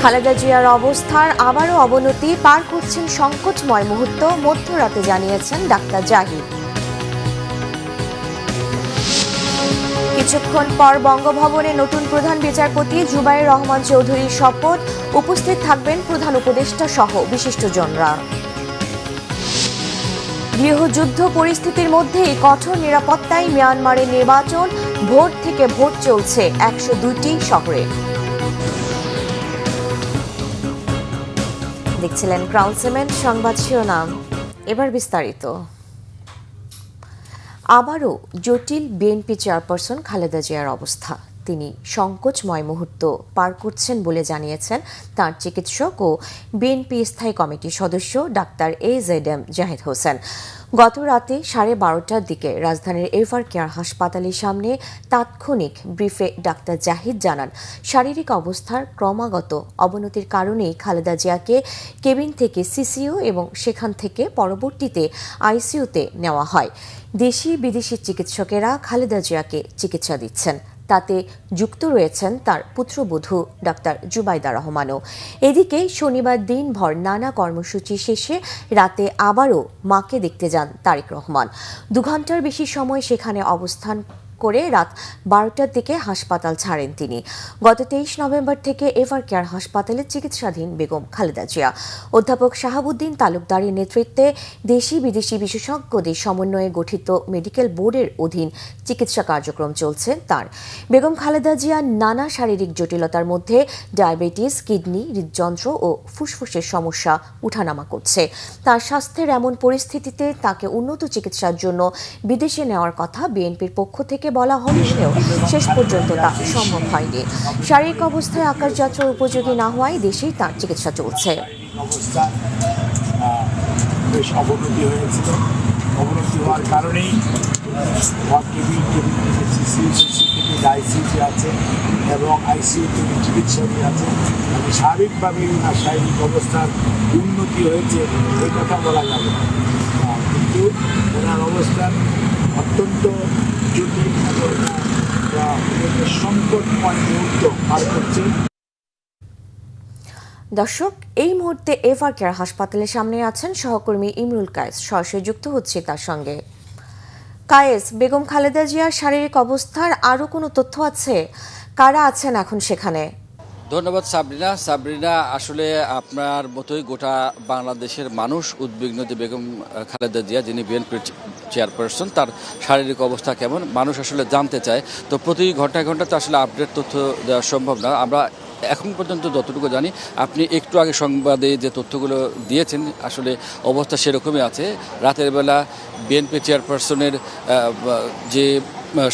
খালেদা জিয়ার অবস্থার আবারও অবনতি, পার করছেন সংকটময় মুহূর্ত, মধ্যরাতে জানিয়েছেন ডাক্তার জাহিদ। কিছুক্ষণ পর বঙ্গভবনে নতুন প্রধান বিচারপতি জুবায়ের রহমান চৌধুরীর শপথ, উপস্থিত থাকবেন প্রধান উপদেষ্টা সহ বিশিষ্টজনরা। গৃহযুদ্ধ পরিস্থিতির মধ্যেই কঠোর নিরাপত্তায় মিয়ানমারের নির্বাচন, ভোট থেকে ভোট চলছে 102টি শহরে। দেখছিলেন ক্রাউন সিমেন্ট সংবাদ শিরোনাম, এবার বিস্তারিত। আবারও জটিল বিএনপি চেয়ারপারসন খালেদা জিয়ার অবস্থা। তিনি সংকটময় মুহূর্ত পার করছেন বলে জানিয়েছেন তার চিকিৎসক ও বিএনপি স্থায়ী কমিটির সদস্য ডাক্তার AZM জাহিদ হোসেন। গত রাতে 12:30টার দিকে রাজধানীর এভার কেয়ার হাসপাতালের সামনে তাৎক্ষণিক ব্রিফে ডাক্তার জাহিদ জানান, শারীরিক অবস্থার ক্রমাগত অবনতির কারণেই খালেদা জিয়াকে কেবিন থেকে সিসিইউ এবং সেখান থেকে পরবর্তীতে আইসিইউতে নেওয়া হয়। দেশি বিদেশি চিকিৎসকেরা খালেদা জিয়াকে চিকিৎসা দিচ্ছেন, তাতে যুক্ত রয়েছেন তার পুত্রবধূ ডাক্তার জুবাইদা রহমানও। এদিকে শনিবার দিনভর নানা কর্মসূচি শেষে রাতে আবারও মাকে দেখতে যান তারেক রহমান। 2 ঘন্টার বেশি সময় সেখানে অবস্থান করে রাত 12টার দিকে হাসপাতাল ছাড়েন তিনি। গত 23 নভেম্বর থেকে এভার কেয়ার হাসপাতালে চিকিৎসাধীন বেগম খালেদা জিয়া। অধ্যাপক শাহাবুদ্দিন তালুকদারের নেতৃত্বে দেশি বিদেশি বিশেষজ্ঞদের সমন্বয়ে গঠিত মেডিকেল বোর্ডের অধীন চিকিৎসা কার্যক্রম চলছে তার। বেগম খালেদা জিয়ার নানা শারীরিক জটিলতার মধ্যে ডায়াবেটিস, কিডনি, হৃদযন্ত্র ও ফুসফুসের সমস্যা উঠানামা করছে। তার স্বাস্থ্যের এমন পরিস্থিতিতে তাকে উন্নত চিকিৎসার জন্য বিদেশে নেওয়ার কথা বিএনপির পক্ষ থেকে বলা হলেও শেষ পর্যন্ত তা সম্ভব হয়নি। শারীরিক অবস্থায় আকাশযাত্রার উপযোগী না হওয়ায় দেশেই তার চিকিৎসা চলছে। অবনতি হওয়ার কারণেই আইসিইউতে আছে এবং আইসিইউতে চিকিৎসক আছে। শারীরিকভাবে শারীরিক অবস্থার উন্নতি হয়েছে এই কথা বলা যাবে, কিন্তু ওনার অবস্থান অত্যন্ত জটিল, সংকটময় মুহূর্ত পার করছে। দর্শক, এই মুহূর্তে এভার কেয়ার হাসপাতালের সামনে আছেন সহকর্মী ইমরুল কায়েস, সরাসরি যুক্ত হচ্ছে তার সঙ্গে। কায়েস, বেগম খালেদা জিয়ার শারীরিক অবস্থার আরও কোনো তথ্য আছে? কারা আছেন এখন সেখানে? ধন্যবাদ সাবরিনা। আসলে আপনার মতোই গোটা বাংলাদেশের মানুষ উদ্বিগ্ন যে বেগম খালেদা জিয়া, যিনি বিএনপির চেয়ারপারসন, তার শারীরিক অবস্থা কেমন মানুষ আসলে জানতে চায়। তো প্রতি ঘন্টায় ঘন্টাতে আসলে আপডেট তথ্য দেওয়া সম্ভব না। আমরা এখন পর্যন্ত যতটুকু জানি, আপনি একটু আগে সংবাদে যে তথ্যগুলো দিয়েছেন আসলে অবস্থা সেরকমই আছে। রাতের বেলা বিএনপি চেয়ারপারসনের যে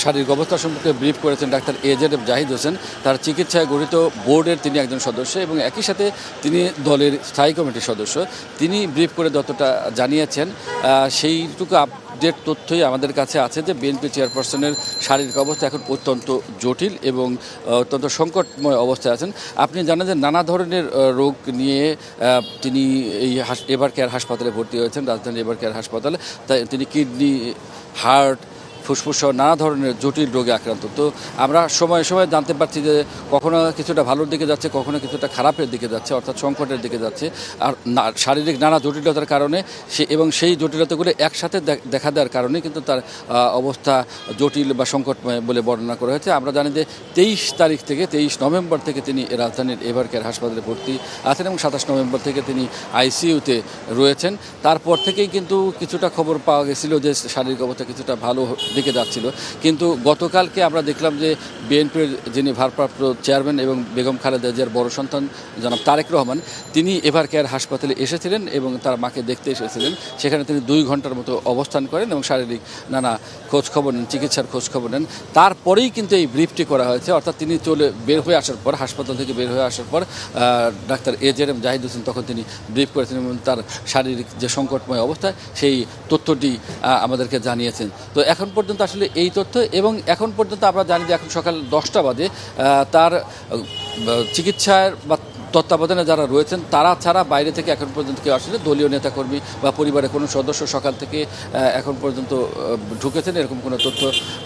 শারীরিক অবস্থা সম্পর্কে ব্রিফ করেছেন ডাক্তার AZM জাহিদ হোসেন, তার চিকিৎসায় গঠিত বোর্ডের তিনি একজন সদস্য এবং একই সাথে তিনি দলের স্থায়ী কমিটির সদস্য। তিনি ব্রিফ করে যতটা জানিয়েছেন সেইটুকু আপডেট তথ্যই আমাদের কাছে আছে যে বিএনপি চেয়ারপারসনের শারীরিক অবস্থা এখন অত্যন্ত জটিল এবং অত্যন্ত সংকটময় অবস্থায় আছেন। আপনি জানেন যে নানা ধরনের রোগ নিয়ে তিনি এই এভার কেয়ার হাসপাতালে ভর্তি হয়েছেন, রাজধানী এভার কেয়ার হাসপাতালে। তাই তিনি কিডনি, হার্ট, ফুসফুস সহ নানা ধরনের জটিল রোগে আক্রান্ত। তো আমরা সময়ে সময়ে জানতে পারছি যে কখনো কিছুটা ভালোর দিকে যাচ্ছে, কখনো কিছুটা খারাপের দিকে যাচ্ছে, অর্থাৎ সংকটের দিকে যাচ্ছে। আর শারীরিক নানা জটিলতার কারণে সেই জটিলতাগুলো একসাথে দেখা দেওয়ার কারণে কিন্তু তার অবস্থা জটিল বা সংকটময় বলে বর্ণনা করা হয়েছে। আমরা জানি যে 23 নভেম্বর থেকে তিনি রাজধানীর এভার কেয়ার হাসপাতালে ভর্তি আছেন এবং 27 নভেম্বর থেকে তিনি আইসিইউতে রয়েছেন। তারপর থেকেই কিন্তু কিছুটা খবর পাওয়া গেছিল যে শারীরিক অবস্থা কিছুটা ভালো দিকে যাচ্ছিল, কিন্তু গতকালকে আমরা দেখলাম যে বিএনপির যিনি ভারপ্রাপ্ত চেয়ারম্যান এবং বেগম খালেদা জিয়ার বড় সন্তান জনাব তারেক রহমান, তিনি এভার কেয়ার হাসপাতালে এসেছিলেন এবং তার মাকে দেখতে এসেছিলেন। সেখানে তিনি 2 ঘন্টার মতো অবস্থান করেন এবং শারীরিক নানা খোঁজখবর নেন, চিকিৎসার খোঁজখবর নেন। তারপরেই কিন্তু এই ব্রিফটি করা হয়েছে, অর্থাৎ তিনি বের হয়ে আসার পর, হাসপাতাল থেকে বের হয়ে আসার পর ডাক্তার AZM জাহিদ হোসেন তখন তিনি ব্রিফ করেছেন এবং তার শারীরিক যে সংকটময় অবস্থা সেই তথ্যটি আমাদেরকে জানিয়েছেন। তো এখন পর্যন্ত আসলে এই তথ্য, এবং এখন পর্যন্ত আমরা জানি যে এখন সকাল 10টা বাজে তার চিকিৎসার বা তত্ত্বাবধানে যারা রয়েছেন তারা ছাড়া বাইরে থেকে এখন পর্যন্ত কেউ আসলে দলীয় নেতাকর্মী বা পরিবারের কোনো সদস্য সকাল থেকে এখন পর্যন্ত ঢুকেছেন এরকম কোনো তথ্য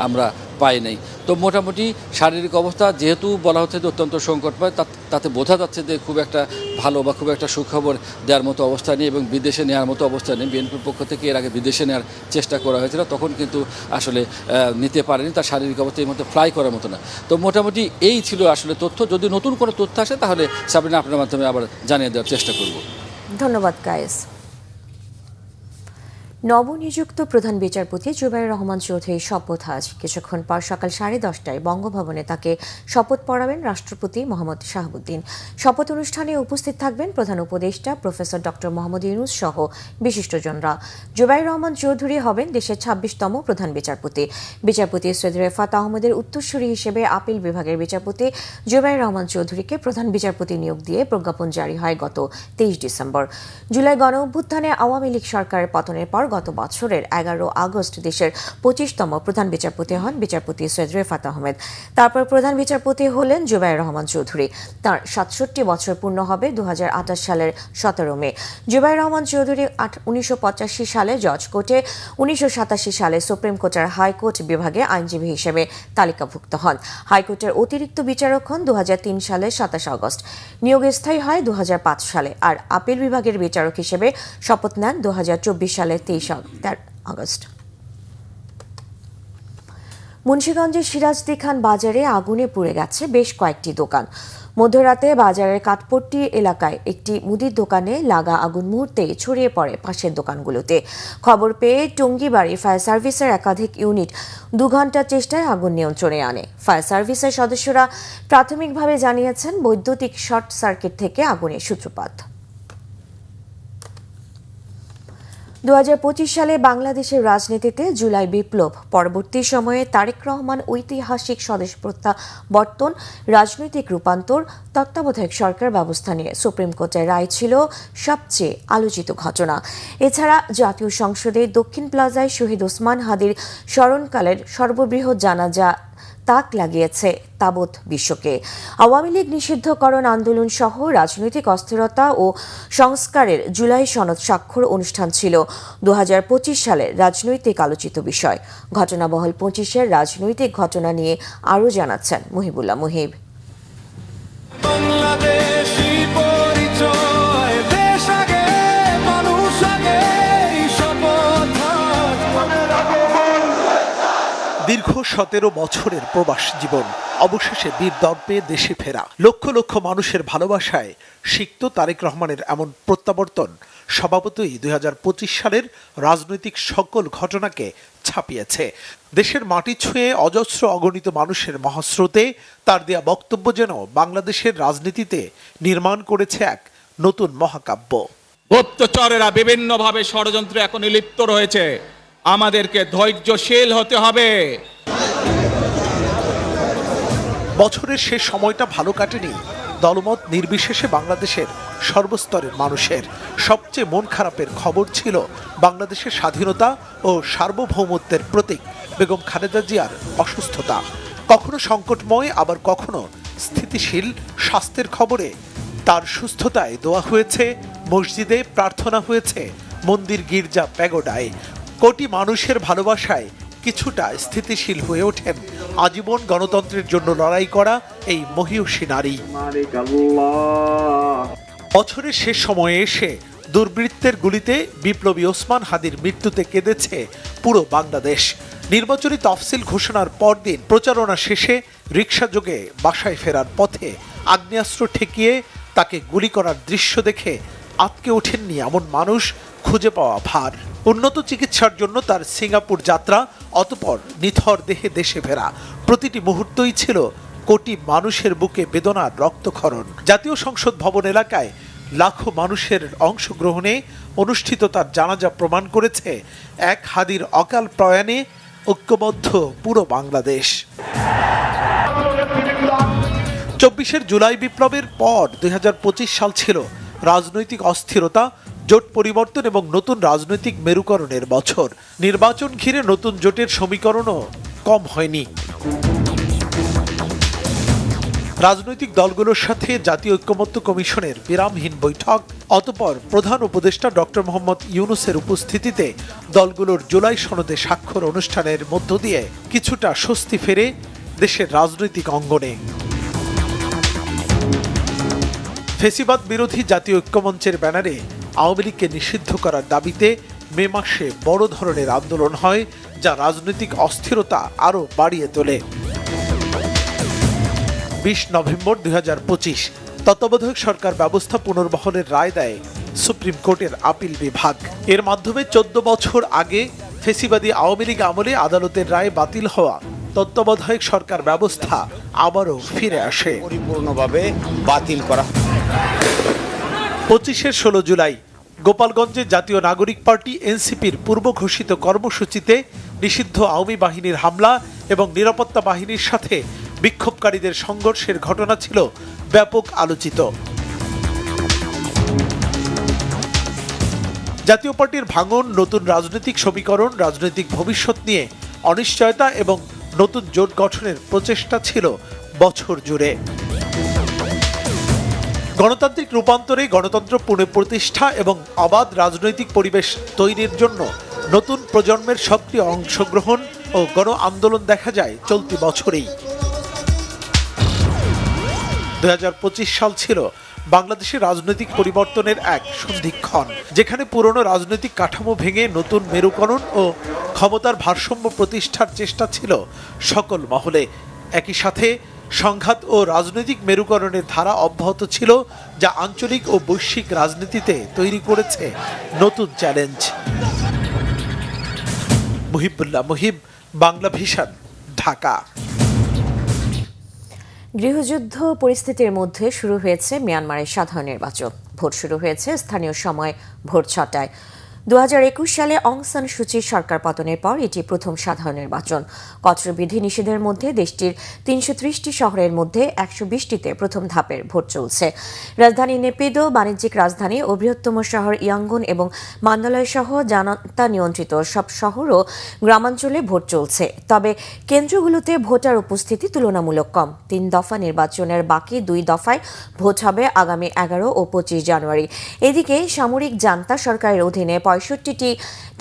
আমরা পায় নাই। তো মোটামুটি শারীরিক অবস্থা যেহেতু বলা হচ্ছে যে অত্যন্ত সংকটময়, তাতে বোঝা যাচ্ছে যে খুব একটা ভালো বা খুব একটা সুখবর দেওয়ার মতো অবস্থা নেই এবং বিদেশে নেওয়ার মতো অবস্থা নেই। বিএনপির পক্ষ থেকে এর আগে বিদেশে নেওয়ার চেষ্টা করা হয়েছিল, তখন কিন্তু আসলে নিতে পারেনি, তার শারীরিক অবস্থা এই মধ্যে ফ্লাই করার মতো না। তো মোটামুটি এই ছিল আসলে তথ্য। যদি নতুন কোনো তথ্য আসে তাহলে সাবরিনা আপনার মাধ্যমে আবার জানিয়ে দেওয়ার চেষ্টা করব। ধন্যবাদ কায়েস। নবনিযুক্ত প্রধান বিচারপতি জুবাইর রহমান চৌধুরীর শপথ আজ কিছুক্ষণ পর সকাল 10:30টায় বঙ্গভবনে তাকে শপথ পড়াবেন রাষ্ট্রপতি মোহাম্মদ শাহাবুদ্দিন। শপথ অনুষ্ঠানে উপস্থিত থাকবেন প্রধান উপদেষ্টা প্রফেসর ডক্টর মোহাম্মদ ইউনূস সহ বিশিষ্টজনরা। জুবাইর রহমান চৌধুরী হবেন দেশের 26তম প্রধান বিচারপতি। বিচারপতি সৈয়দ রেফাত আহমেদের উত্তরসূরি হিসেবে আপিল বিভাগের বিচারপতি জুবাইর রহমান চৌধুরীকে প্রধান বিচারপতি নিয়োগ দিয়ে প্রজ্ঞাপন জারি হয় গত 23 ডিসেম্বর। জুলাই গণঅভ্যুত্থানে আওয়ামী লীগ সরকারের পতনের পর গত বছরের 11 আগস্ট দেশের 25তম প্রধান বিচারপতি হন বিচারপতি সৈয়দ রেফাত আহমেদ। তারপর প্রধান বিচারপতি হলেন জুবাইর রহমান চৌধুরী। তার 67 বছর পূর্ণ হবে 2028 সালের 17 মে। জুবাইর রহমান চৌধুরী 1985 সালে জজ কোর্টে, 1987 সালে সুপ্রিম কোর্টের হাইকোর্ট বিভাগে আইনজীবী হিসেবে তালিকাভুক্ত হন। হাইকোর্টের অতিরিক্ত বিচারক হন 2003 সালের 27 আগস্ট। নিয়োগ স্থায়ী হয় 2005 সালে। আর আপিল বিভাগের বিচারক হিসেবে শপথ নেন 2024 সালের 23 আগস্ট। মুন্সিগঞ্জের সিরাজদি খান বাজারে আগুনে পুড়ে গেছে বেশ কয়েকটি দোকান। মধ্যরাতে বাজারের কাঠপট্টি এলাকায় একটি মুদির দোকানে লাগা আগুন মুহূর্তেই ছড়িয়ে পড়ে পাশের দোকানগুলোতে। খবর পেয়ে টঙ্গীবাড়ি ফায়ার সার্ভিসের একাধিক ইউনিট 2 ঘন্টার চেষ্টায় আগুন নিয়ন্ত্রণে আনে। ফায়ার সার্ভিসের সদস্যরা প্রাথমিকভাবে জানিয়েছেন বৈদ্যুতিক শর্ট সার্কিট থেকে আগুনের সূত্রপাত। 2025 সালে বাংলাদেশের রাজনীতিতে জুলাই বিপ্লব, পরবর্তী সময়ে তারেক রহমান ঐতিহাসিক স্বদেশ প্রত্যাবর্তন, রাজনৈতিক রূপান্তর, তত্ত্বাবধায়ক সরকার ব্যবস্থা নিয়ে সুপ্রিম কোর্টের রায় ছিল সবচেয়ে আলোচিত ঘটনা। এছাড়া জাতীয় সংসদে দক্ষিণ প্লাজায় শহীদ ওসমান হাদির স্মরণকালের সর্ববৃহৎ জানাজা তাক লাগিয়েছে তাবৎ বিশ্বকে। আওয়ামী লীগ নিষিদ্ধকরণ আন্দোলন সহ রাজনৈতিক অস্থিরতা ও সংস্কারের জুলাই সনদ স্বাক্ষর অনুষ্ঠান ছিল 2025 সালের রাজনৈতিক আলোচিত বিষয়। ঘটনাবহুল 25-এর রাজনৈতিক ঘটনা নিয়ে আরও জানাচ্ছেন মুহিবুল্লাহ মুহিব। দীর্ঘ 17 বছরের প্রবাস জীবন, অবশেষে বীর দর্পে দেশে ফেরা, লক্ষ লক্ষ মানুষের ভালোবাসায় সিক্ত তারেক রহমানের এমন প্রত্যাবর্তন স্বভাবতই 2025 সালের রাজনৈতিক সকল ঘটনাকে ছাপিয়েছে। দেশের মাটি ছুঁয়ে অজস্র অগণিত মানুষের মহাস্রোতে তার দেয়া বক্তব্য যেন বাংলাদেশের রাজনীতিতে নির্মাণ করেছে এক নতুন মহাকাব্য। গুপ্তচরেরা বিভিন্নভাবে ষড়যন্ত্রে এখন লিপ্ত রয়েছে, আমাদেরকে ধৈর্যশীল হতে হবে। বছরের শেষ সময়টা ভালো কাটেনি দলমত নির্বিশেষে বাংলাদেশের সর্বস্তরের মানুষের। সবচেয়ে মন খারাপের খবর ছিল বাংলাদেশের স্বাধীনতা ও সার্বভৌমত্বের প্রতীক বেগম খালেদা জিয়ার অসুস্থতা। কখনো সংকটময়, আবার কখনো স্থিতিশীল স্বাস্থ্যের খবরে তার সুস্থতায় দোয়া হয়েছে, মসজিদে প্রার্থনা হয়েছে, মন্দির গির্জা প্যাগোডায়। কোটি মানুষের ভালোবাসায় কিছুটা স্থিতিশীল হয়ে ওঠেন আজীবন গণতন্ত্রের জন্য লড়াই করা এই মহিয়সী নারী। বছরের শেষ সময়ে এসে দুর্বৃত্তের গুলিতে বিপ্লবী ওসমান হাদির মৃত্যুতে কেঁদেছে পুরো বাংলাদেশ। নির্বাচনী তফসিল ঘোষণার পরদিন প্রচারণা শেষে রিকশাযোগে বাসায় ফেরার পথে আগ্নেয়াস্ত্র ঠেকিয়ে তাকে গুলি করার দৃশ্য দেখে আটকে ওঠেননি এমন মানুষ খুঁজে পাওয়া ভার। উন্নত চিকিৎসার জন্য তার সিঙ্গাপুর যাত্রা, অতঃপর নিথর দেহে দেশে ফেরা, প্রতিটি মুহূর্তই ছিল কোটি মানুষের বুকে বেদনার রক্তক্ষরণ। জাতীয় সংসদ ভবন এলাকায় লাখো মানুষের অংশগ্রহণে অনুষ্ঠিত তার জানাজা প্রমাণ করেছে এক হাদির অকাল প্রয়াণে ঐক্যবদ্ধ পুরো বাংলাদেশ। 24 জুলাই বিপ্লবের পর 2025 সাল ছিল রাজনৈতিক অস্থিরতা, জোট পরিবর্তন এবং নতুন রাজনৈতিক মেরুকরণের বছর। নির্বাচন ঘিরে নতুন জোটের সমীকরণও কম হয়নি। রাজনৈতিক দলগুলোর সাথে জাতীয় ঐক্যমত্য কমিশনের বিরামহীন বৈঠক, অতঃপর প্রধান উপদেষ্টা ডক্টর মোহাম্মদ ইউনূসের উপস্থিতিতে দলগুলোর জুলাই সনদে স্বাক্ষর অনুষ্ঠানের মধ্য দিয়ে কিছুটা স্বস্তি ফেরে দেশের রাজনৈতিক অঙ্গনে। ফ্যাসিবাদ বিরোধী জাতীয় ঐক্যমঞ্চের ব্যানারে আওয়ামী লীগকে নিষিদ্ধ করার দাবিতে মে মাসে বড় ধরনের আন্দোলন হয়, যা রাজনৈতিক অস্থিরতা আরও বাড়িয়ে তোলে। 20 নভেম্বর 2025 তত্ত্বাবধায়ক সরকার ব্যবস্থা পুনর্বহালের রায় দেয় সুপ্রিম কোর্টের আপিল বিভাগ। এর মাধ্যমে 14 বছর আগে ফ্যাসিবাদী আওয়ামী লীগ আমলে আদালতের রায় বাতিল হওয়া তত্ত্বাবধায়ক সরকার ব্যবস্থা আবারও ফিরে আসে। পরিপূর্ণভাবে বাতিল করা। 25 জুলাই গোপালগঞ্জে জাতীয় নাগরিক পার্টি এনসিপির পূর্ব ঘোষিত কর্মসূচিতে নিষিদ্ধ আওয়ামী বাহিনীর হামলা এবং নিরাপত্তা বাহিনীর সাথে বিক্ষোভকারীদের সংঘর্ষের ঘটনা ছিল ব্যাপক আলোচিত। জাতীয় পার্টির ভাঙন, নতুন রাজনৈতিক সমীকরণ, রাজনৈতিক ভবিষ্যৎ নিয়ে অনিশ্চয়তা এবং নতুন জোট গঠনের প্রচেষ্টা ছিল বছর জুড়ে। গণতান্ত্রিক রূপান্তরে গণতন্ত্র পুনঃপ্রতিষ্ঠা এবং অবাধ রাজনৈতিক পরিবেশ তৈরির জন্য নতুন প্রজন্মের সক্রিয় অংশগ্রহণ ও গণ আন্দোলন দেখা যায় চলতি বছরেই। 2025 সাল ছিল বাংলাদেশের রাজনৈতিক পরিবর্তনের এক সন্ধিক্ষণ, যেখানে পুরনো রাজনৈতিক কাঠামো ভেঙে নতুন মেরুকরণ ও ক্ষমতার ভারসাম্য প্রতিষ্ঠার চেষ্টা ছিল সকল মহলে। একই সাথে সংঘাত ও রাজনৈতিক মেরুকরণের ধারা অব্যাহত ছিল, যা আঞ্চলিক ও বৈশ্বিক রাজনীতিতে তৈরি করেছে নতুন চ্যালেঞ্জ। মুহিবুল্লাহ মুহিব, বাংলা ভিশন, ঢাকা। গৃহযুদ্ধ পরিস্থিতির মধ্যে শুরু হয়েছে মিয়ানমারের সাধারণ নির্বাচন। ভোট শুরু হয়েছে স্থানীয় সময় ভোর 6টায়। 2021 সালে অং সান সুচির সরকার পতনের পর এটি প্রথম সাধারণ নির্বাচন। কঠোর বিধি নিষেধের মধ্যে দেশটির 330টি শহরের মধ্যে 120টিতে প্রথম ধাপের ভোট চলছে। রাজধানী নেপিদো, বাণিজ্যিক রাজধানী ও বৃহত্তম শহর ইয়াঙ্গুন এবং মান্দালয় সহ জনতা নিয়ন্ত্রিত সব শহর ও গ্রামাঞ্চলে ভোট চলছে। তবে কেন্দ্রগুলোতে ভোটার উপস্থিতি তুলনামূলক কম। 3 দফা নির্বাচনের বাকি 2 দফায় ভোট হবে আগামী 11 ও 25 জানুয়ারি। এদিকে সামরিক জান্তা সরকারের অধীনে 65টি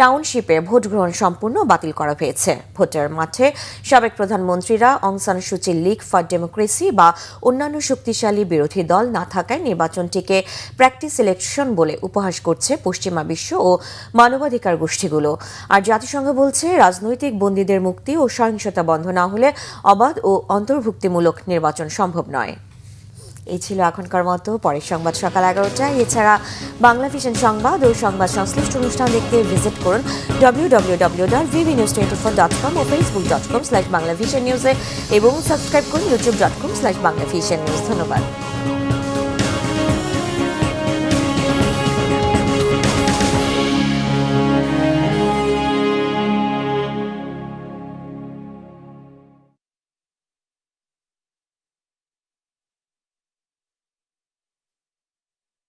টাউনশিপে ভোট গ্রহণ সম্পূর্ণ বাতিল করা হয়েছে। ভোটের মাঠে সাবেক প্রধানমন্ত্রীরা অং সান সুচির লীগ ফর ডেমোক্রেসি বা অন্যান্য শক্তিশালী বিরোধী দল না থাকায় নির্বাচনটিকে প্র্যাকটিস ইলেকশন বলে উপহাস করছে পশ্চিমা বিশ্ব ও মানবাধিকার গোষ্ঠীগুলো। আর জাতিসংঘ বলছে, রাজনৈতিক বন্দীদের মুক্তি ও সহিংসতা বন্ধ না হলে অবাধ ও অন্তর্ভুক্তিমূলক নির্বাচন সম্ভব নয়। এই ছিল এখনকার মতো। পরের সংবাদ সকাল 11টায়। এছাড়া বাংলা ভিশন সংবাদ ও সংবাদ সংশ্লিষ্ট অনুষ্ঠান দেখতে ভিজিট করুন www.vbnews24.com ও facebook.com/banglavishnnews এবং সাবস্ক্রাইব করুন youtube.com/banglavishnnews। ধন্যবাদ।